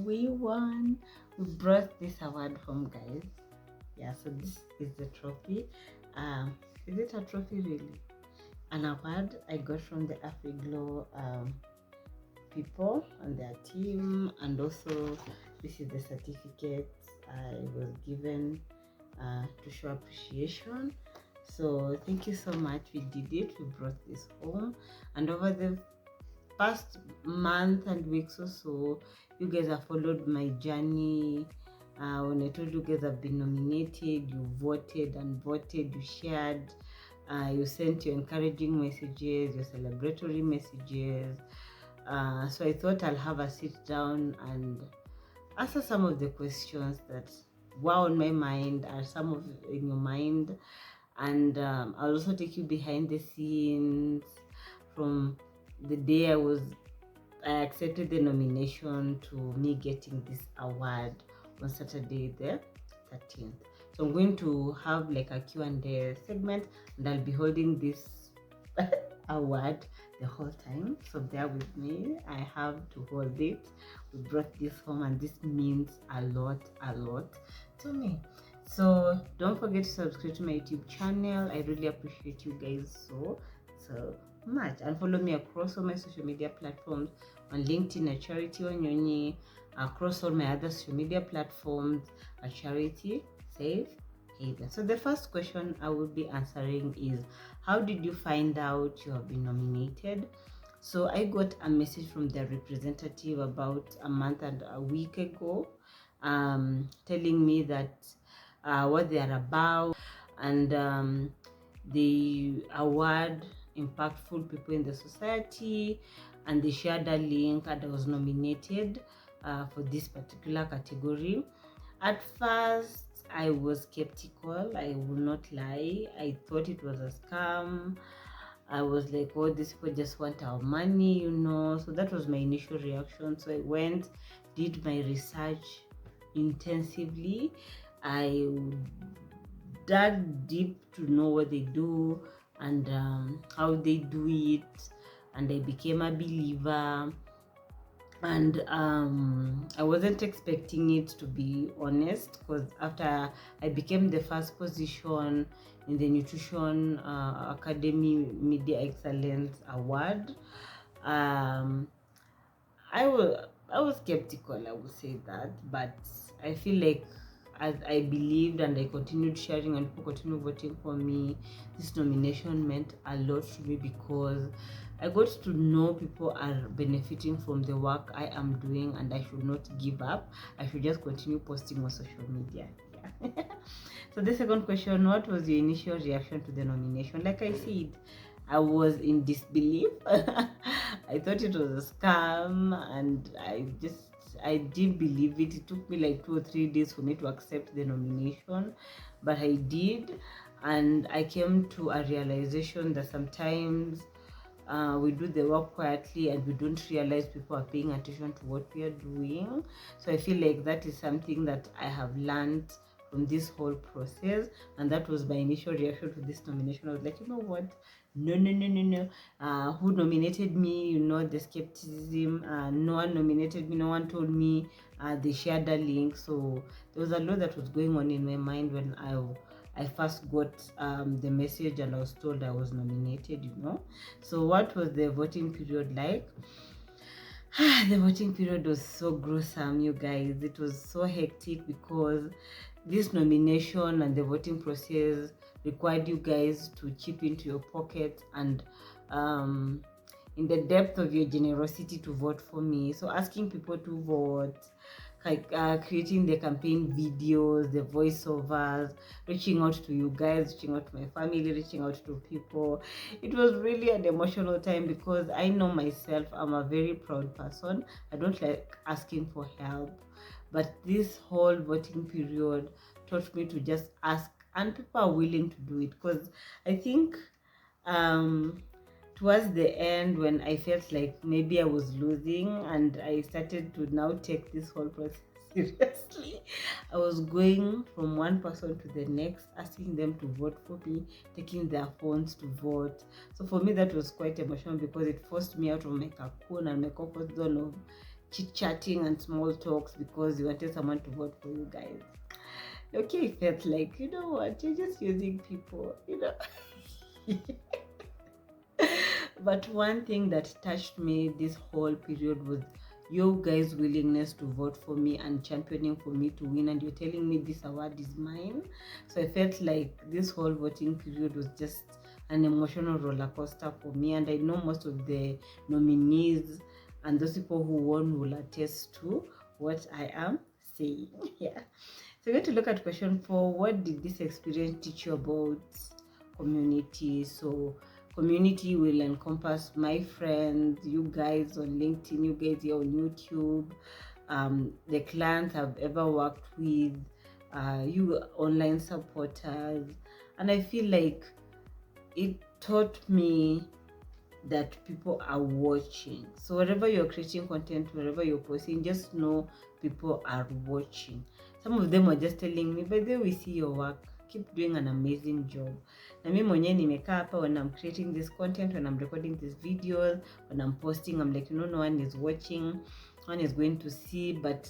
we won. We brought this award home, guys. Yeah, so this is the trophy. Is it a trophy really? An award I got from the AfriGlow people and their team, and also this is the certificate I was given to show appreciation. So thank you so much. We did it. We brought this home, and over the past month and weeks or so, you guys have followed my journey. When I told you guys I've been nominated, you voted and voted, you shared, you sent your encouraging messages, your celebratory messages. So I thought I'll have a sit down and answer some of the questions that were on my mind, or some of in your mind, and I'll also take you behind the scenes from the day I accepted the nomination to me getting this award on Saturday the 13th. So I'm going to have like a Q&A segment, and I'll be holding this award the whole time, so bear with me. I have to hold it. We brought this home, and this means a lot to me. So don't forget to subscribe to my YouTube channel. I really appreciate you guys so much, and follow me across all my social media platforms. On LinkedIn at 𝐀𝐟𝐫𝐢𝐳, across all my other social media platforms at 𝐀𝐟𝐫𝐢𝐳. So the first question I will be answering is, how did you find out you have been nominated? So I got a message from their representative about a month and a week ago, telling me that what they are about, and the award impactful people in the society, and they shared a link, and I was nominated for this particular category. At first I was skeptical, I will not lie. I thought it was a scam. I was like, oh, these people just want our money, you know. So that was my initial reaction. So I went, did my research intensively. I dug deep to know what they do and how they do it, and I became a believer. And I wasn't expecting it, to be honest, because after I became the first position in the Nutrition Academy Media Excellence Award, I was skeptical, I would say that, but I feel like as I believed and I continued sharing and people continued voting for me, this nomination meant a lot to me, because I got to know people are benefiting from the work I am doing, and I should not give up. I should just continue posting on social media. Yeah. So the second question, what was your initial reaction to the nomination? Like I said, I was in disbelief. I thought it was a scam, and I didn't believe it. It took me like 2 or 3 days for me to accept the nomination, but I did, and I came to a realization that sometimes we do the work quietly and we don't realize people are paying attention to what we are doing. So I feel like that is something that I have learned from this whole process, and that was my initial reaction to this nomination. I was like, you know what, no, who nominated me? You know, the skepticism. No one nominated me, no one told me. They shared a link. So there was a lot that was going on in my mind when I first got the message and I was told I was nominated, you know. So what was the voting period like? The voting period was so gruesome, you guys. It was so hectic, because this nomination and the voting process required you guys to chip into your pocket and in the depth of your generosity to vote for me. So asking people to vote, like creating the campaign videos, the voiceovers, reaching out to you guys, reaching out to my family, reaching out to people. It was really an emotional time, because I know myself, I'm a very proud person. I don't like asking for help, but this whole voting period taught me to just ask, and people are willing to do it. Because I think towards the end, when I felt like maybe I was losing and I started to now take this whole process seriously, I was going from one person to the next, asking them to vote for me, taking their phones to vote. So for me, that was quite emotional, because it forced me out of my cocoon and my comfort zone of chit-chatting and small talks because you wanted someone to vote for you guys. Okay, it felt like, you know what, you're just using people, you know. But one thing that touched me this whole period was your guys' willingness to vote for me and championing for me to win, and you're telling me this award is mine. So I felt like this whole voting period was just an emotional roller coaster for me, and I know most of the nominees and those people who won will attest to what I am saying. Yeah. So we're going to look at question 4. What did this experience teach you about community? So community will encompass my friends, you guys on LinkedIn, you guys here on YouTube, the clients I've ever worked with, you online supporters. And I feel like it taught me that people are watching. So wherever you're creating content, wherever you're posting, just know people are watching. Some of them were just telling me, by the way, we see your work, keep doing an amazing job. Na mimi mwenyewe nimekaa hapa, when I'm creating this content, when I'm recording these videos, when I'm posting, I'm like, no one is watching, no one is going to see. But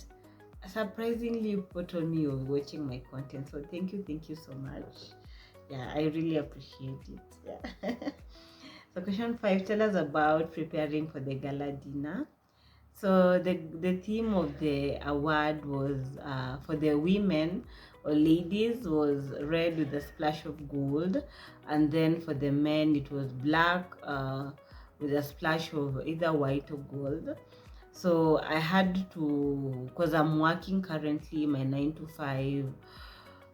surprisingly, people told me you're watching my content. So thank you so much. Yeah, I really appreciate it. Yeah. So question 5, tell us about preparing for the gala dinner. So the theme of the award was, for the women or ladies, was red with a splash of gold, and then for the men it was black with a splash of either white or gold. So I had to, because I'm working currently my 9 to 5,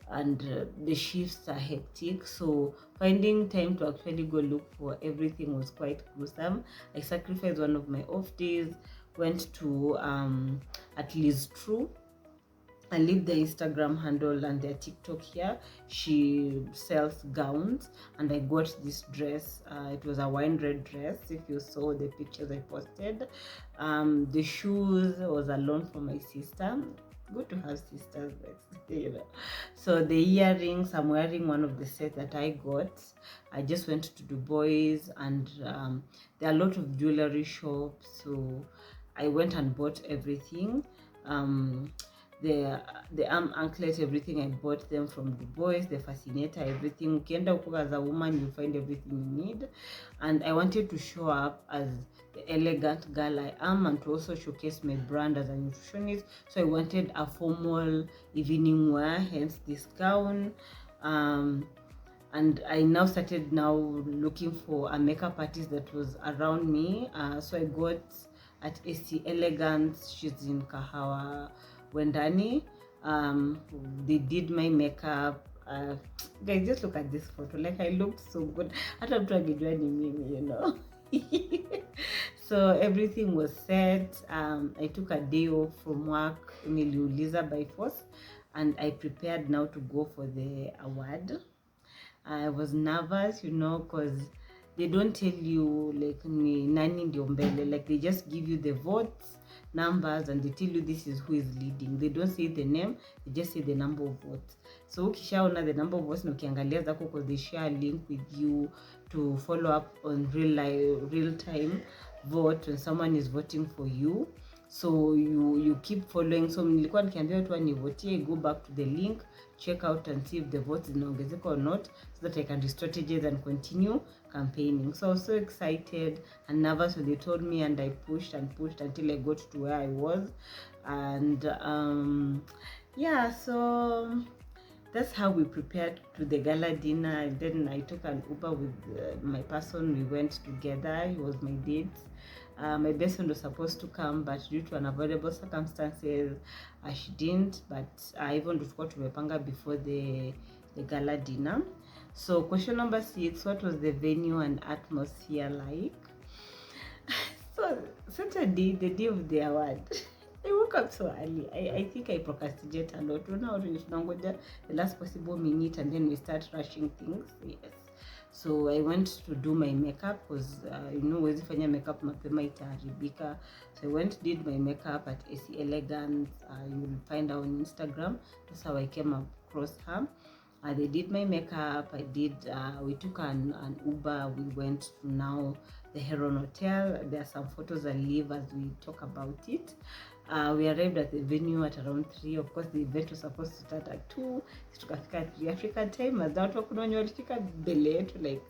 and the shifts are hectic, so finding time to actually go look for everything was quite gruesome. I sacrificed one of my off days, went to at least True. I leave the Instagram handle and their TikTok here. She sells gowns, and I got this dress. It was a wine red dress, if you saw the pictures I posted. The shoes was a loan from my sister. Good to have sisters, you know. So the earrings, I'm wearing one of the sets that I got. I just went to Dubois, and there are a lot of jewelry shops, so I went and bought everything. The arm anklet, everything I bought them from Dubois, the fascinator, everything. Ukienda huko as a woman, you find everything you need. And I wanted to show up as the elegant girl I am, and to also showcase my brand as a nutritionist. So I wanted a formal evening wear, hence this gown. And I now started looking for a makeup artist that was around me. So I got at 𝐶_Elegance. She's in Kahawa Wendani. They did my makeup. Guys, just look at this photo. Like, I looked so good. Hata mtu angejua ni mimi, you know. So everything was set. I took a day off from work, niliuliza by force, and I prepared now to go for the award. I was nervous, you know, because they don't tell you like ni nani ndio mbele. Like, they just give you the votes numbers, and they tell you this is who is leading. They don't say the name, they just say the number of votes. So ukishaona the number of votes, na ukiangalia zako, because they share a link with you to follow up on real time vote when someone is voting for you. So you keep following. So nilikuwa nikiambia watu wanivotie, go back to the link, check out and see if the votes zinaongezeka or not, so that I can re-strategize and continue campaigning. So I was so excited and nervous when they told me, and I pushed and pushed until I got to where I was. And yeah, so that's how we prepared to the gala dinner. And then I took an Uber with my person. We went together. He was my date. My best friend was supposed to come, but due to unavoidable circumstances, she didn't. But I even forgot to tumepanga before the gala dinner. So question number 6, what was the venue and atmosphere like? So Saturday, the day of the award, I woke up so early. I think I procrastinate a lot. The last possible minute, and then we start rushing things. Yes. So I went to do my makeup, because you know, huwezi fanya makeup mapema itaharibika. So I went, did my makeup at 𝐶_Elegance. You will find her on Instagram. That's how I came across her. They did my makeup. We took an Uber. We went to now the Heron Hotel. There are some photos I'll leave as we talk about it. We arrived at the venue at around 3. Of course, the event was supposed to start at 2. Tukafika at 3 African time. As that kuna wenye walifika mbele yetu, like,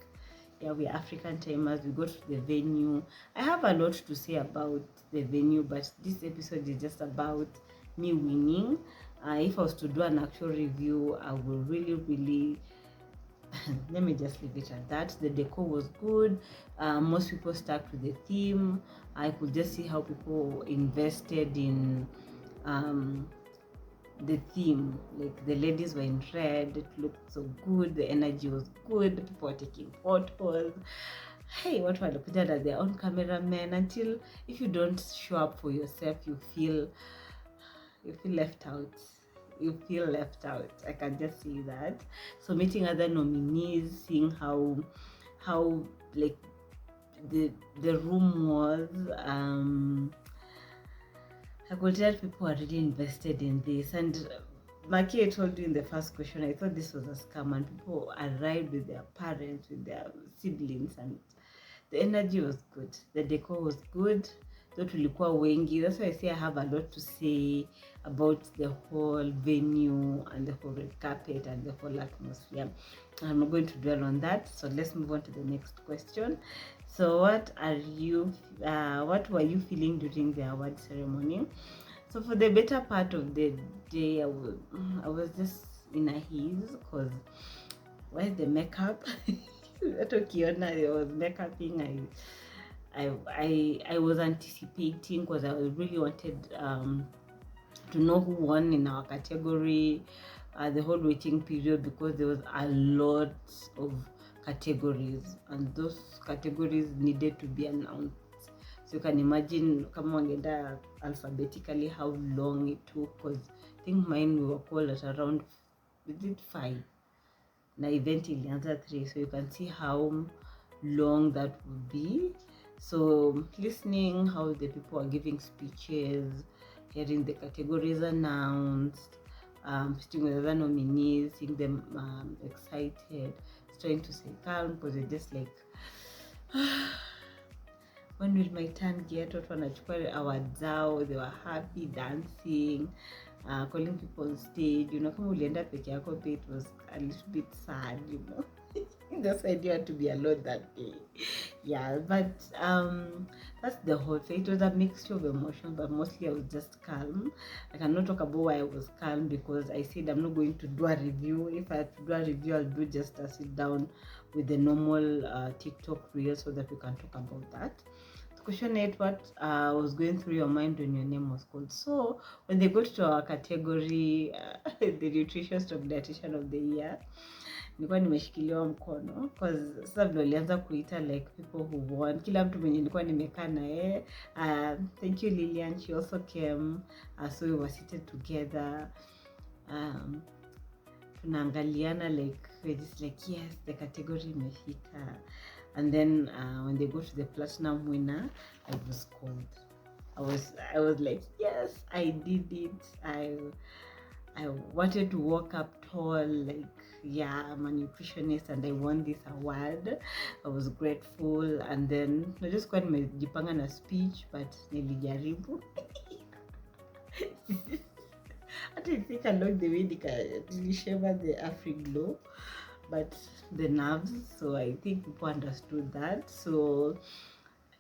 yeah, we're African timers. We go to the venue. I have a lot to say about the venue, but this episode is just about me winning. If I was to do an actual review, I will really let me just leave it at that. The decor was good. Most people stuck to the theme. I could just see how people invested in the theme. Like, the ladies were in red. It looked so good. The energy was good. People were taking photos. Hey, what were looking at their own cameraman. Until if you don't show up for yourself, you feel left out. You feel left out. I can just see that. So meeting other nominees, seeing how like the room was, I could tell people are really invested in this. And Maki, I told you in the first question, I thought this was a scam, and people arrived with their parents, with their siblings, and the energy was good. The decor was good. Tulikuwa wengi. That's why I say I have a lot to say about the whole venue and the whole red carpet and the whole atmosphere. I'm not going to dwell on that. So let's move on to the next question. So what were you feeling during the award ceremony? So for the better part of the day, I was just in a haze because where's the makeup? There was makeuping. I was anticipating because I really wanted to know who won in our category, the whole waiting period, because there was a lot of categories and those categories needed to be announced. So you can imagine kama wangenda alphabetically how long it took, because I think mine we were called at around 5. Na event ilianza 3, so you can see how long that would be. So listening how the people are giving speeches, hearing the categories announced, sitting with other nominees, seeing them excited, trying to stay calm because they're just like, when will my turn get? What wanachukua awards zao? They were happy, dancing, calling people on stage. You know, kama ulienda peke yako, it was a little bit sad, you know. Just idea to be alone that day. Yeah, but that's the whole thing. It was a mixture of emotions, but mostly I was just calm. I cannot talk about why I was calm because I said I'm not going to do a review. If I have to do a review, I'll do just a sit down with the normal TikTok reel so that we can talk about that. Question 8, what was going through your mind when your name was called? So when they got to our category, the nutrition / dietitian of the year, nilikuwa nimeshikiliwa mkono because sasa vile walianza kuita like people who won, kila mtu mwenye nilikuwa nimekaa na yeye. Thank you Lillian, she also came, so we were seated together, tunaangaliana like we're just like yes, the category imefika. And then when they go to the platinum winner, I was called. I was like yes, I did it. I wanted to walk up tall, like yeah, I'm a nutritionist and I won this award. I was grateful, and then I just got nimejipanga na speech, but nilijaribu. I didn't think along the way nilishema the AfriGlow, but the nerves. So I think people understood that. So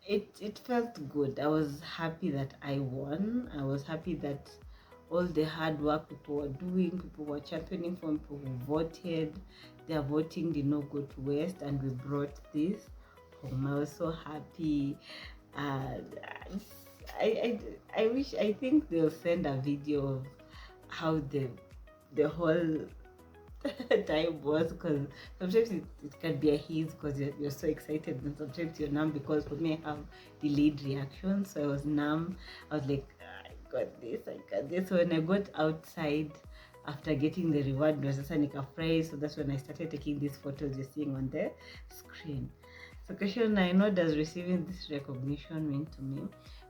it felt good. I was happy that I won. I was happy that all the hard work people were doing, people were championing for people who voted, their voting did not go to waste, and we brought this home. I was so happy. I think they'll send a video of how the whole time was, because sometimes it can be a haze because you're so excited, and sometimes you're numb because for me I have delayed reactions. So I was numb. I was like, I got this. So when I got outside after getting the reward, was sasa nikafurahi. So that's when I started taking these photos you're seeing on the screen. So question 9, what does receiving this recognition mean to me?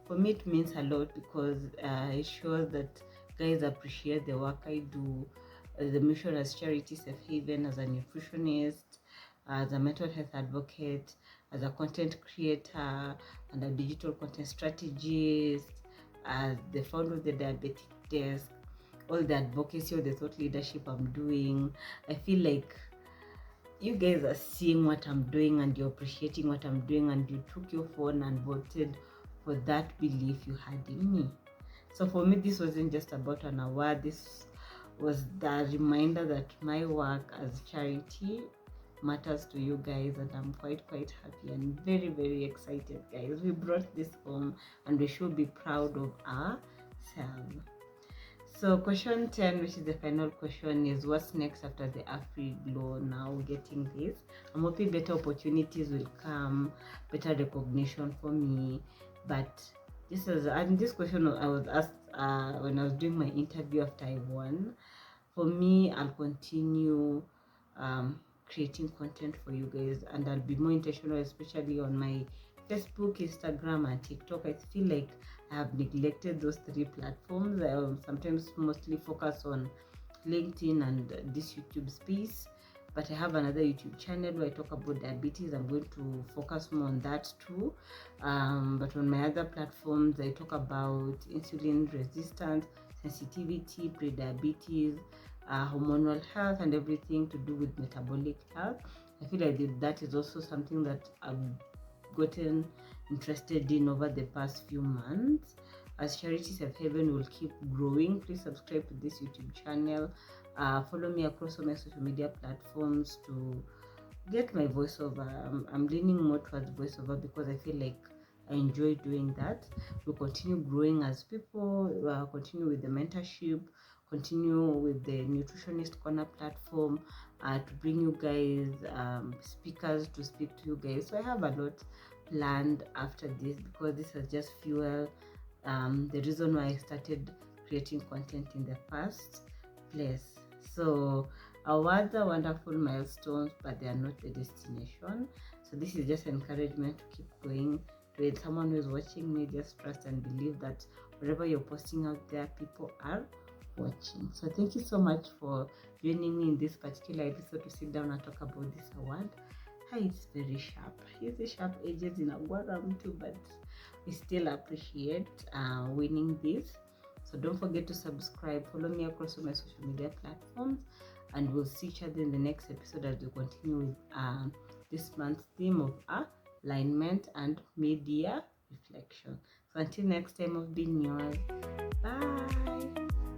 For me it means a lot because it shows that guys appreciate the work I do. the mission as Charity Safe Haven, as a nutritionist, as a mental health advocate, as a content creator, and a digital content strategist, as the founder of the Diabetic Desk, all the advocacy, all the thought leadership I'm doing. I feel like you guys are seeing what I'm doing and you're appreciating what I'm doing, and you took your phone and voted for that belief you had in me. So for me, this wasn't just about an award. This was the reminder that my work as charity matters to you guys, and I'm quite happy and very excited, guys. We brought this home and we should be proud of ourselves. So question 10, which is the final question, is what's next after the AfriGlow? Now getting this, I'm hoping better opportunities will come, better recognition for me. But this is, and this question I was asked when I was doing my interview after I won. For me, I'll continue creating content for you guys, and I'll be more intentional, especially on my Facebook, Instagram, and TikTok. I feel like I have neglected those 3 platforms. I sometimes mostly focus on LinkedIn and this YouTube space, but I have another YouTube channel where I talk about diabetes. I'm going to focus more on that too. But on my other platforms, I talk about insulin resistance, sensitivity, pre-diabetes, hormonal health, and everything to do with metabolic health. I feel like that is also something that I've gotten interested in over the past few months. As Charity Safe Haven will keep growing, please subscribe to this YouTube channel. Follow me across all my social media platforms to get my voiceover. I'm leaning more towards voiceover because I feel like I enjoy doing that. We'll continue growing as people, continue with the mentorship, continue with the Nutritionist Corner platform, to bring you guys speakers to speak to you guys. So I have a lot planned after this, because this has just fueled the reason why I started creating content in the first place. So awards are wonderful milestones, but they are not the destination. So this is just encouragement to keep going. To it, someone who is watching me, just trust and believe that whatever you're posting out there, people are watching. So thank you so much for joining me in this particular episode to sit down and talk about this award. Hi, it's very sharp. It's the sharp edges in Aguaram too, but we still appreciate winning this. So don't forget to subscribe, follow me across all my social media platforms, and we'll see each other in the next episode as we continue with this month's theme of alignment and media reflection. So until next time, I've been yours. Bye.